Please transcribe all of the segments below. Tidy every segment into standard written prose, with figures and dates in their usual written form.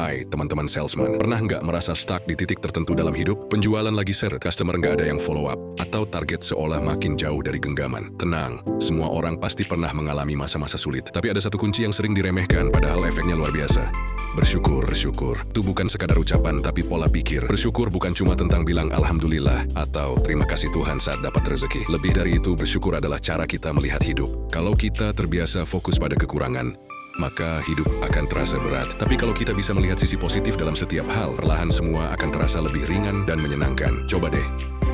Hai teman-teman salesman, pernah nggak merasa stuck di titik tertentu dalam hidup? Penjualan lagi seret, customer nggak ada yang follow up, atau target seolah makin jauh dari genggaman? Tenang, semua orang pasti pernah mengalami masa-masa sulit. Tapi ada satu kunci yang sering diremehkan, padahal efeknya luar biasa. Bersyukur, bersyukur. Itu bukan sekadar ucapan, tapi pola pikir. Bersyukur bukan cuma tentang bilang Alhamdulillah, atau terima kasih Tuhan saat dapat rezeki. Lebih dari itu, bersyukur adalah cara kita melihat hidup. Kalau kita terbiasa fokus pada kekurangan, maka hidup akan terasa berat. Tapi kalau kita bisa melihat sisi positif dalam setiap hal, perlahan semua akan terasa lebih ringan dan menyenangkan. Coba deh,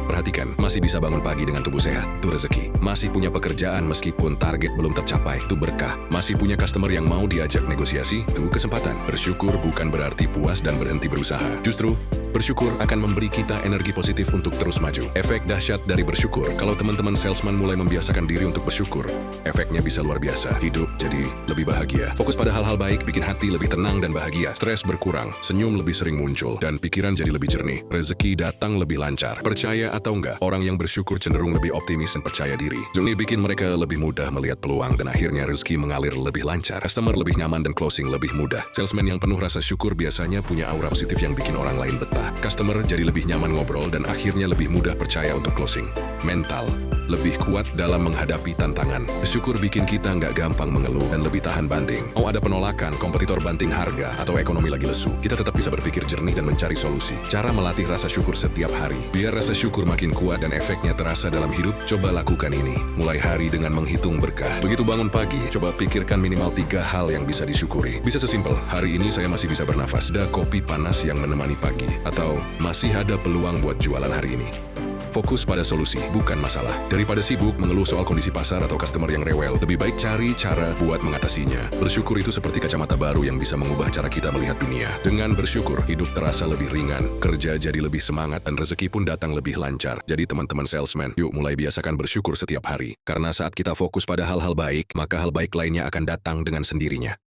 perhatikan, masih bisa bangun pagi dengan tubuh sehat, itu rezeki. Masih punya pekerjaan meskipun target belum tercapai, itu berkah. Masih punya customer yang mau diajak negosiasi, itu kesempatan. Bersyukur bukan berarti puas dan berhenti berusaha. Justru, bersyukur akan memberi kita energi positif untuk terus maju. Efek dahsyat dari bersyukur, kalau teman-teman salesman mulai membiasakan diri untuk bersyukur, efeknya bisa luar biasa. Hidup jadi lebih bahagia. Fokus pada hal-hal baik bikin hati lebih tenang dan bahagia. Stres berkurang, senyum lebih sering muncul, dan pikiran jadi lebih jernih. Rezeki datang lebih lancar. Percaya atau enggak, orang yang bersyukur cenderung lebih optimis dan percaya diri. Ini bikin mereka lebih mudah melihat peluang dan akhirnya rezeki mengalir lebih lancar. Customer lebih nyaman dan closing lebih mudah. Salesman yang penuh rasa syukur biasanya punya aura positif yang bikin orang lain betah. Customer jadi lebih nyaman ngobrol dan akhirnya lebih mudah percaya untuk closing. Mental lebih kuat dalam menghadapi tantangan. Bersyukur bikin kita nggak gampang mengeluh dan lebih tahan banting. Mau ada penolakan, kompetitor banting harga, atau ekonomi lagi lesu, kita tetap bisa berpikir jernih dan mencari solusi. Cara melatih rasa syukur setiap hari. Biar rasa syukur makin kuat dan efeknya terasa dalam hidup, coba lakukan ini. Mulai hari dengan menghitung berkah. Begitu bangun pagi, coba pikirkan minimal 3 hal yang bisa disyukuri. Bisa sesimpel, hari ini saya masih bisa bernafas, ada kopi panas yang menemani pagi, atau masih ada peluang buat jualan hari ini. Fokus pada solusi, bukan masalah. Daripada sibuk mengeluh soal kondisi pasar atau customer yang rewel, lebih baik cari cara buat mengatasinya. Bersyukur itu seperti kacamata baru yang bisa mengubah cara kita melihat dunia. Dengan bersyukur, hidup terasa lebih ringan, kerja jadi lebih semangat, dan rezeki pun datang lebih lancar. Jadi teman-teman salesman, yuk mulai biasakan bersyukur setiap hari. Karena saat kita fokus pada hal-hal baik, maka hal baik lainnya akan datang dengan sendirinya.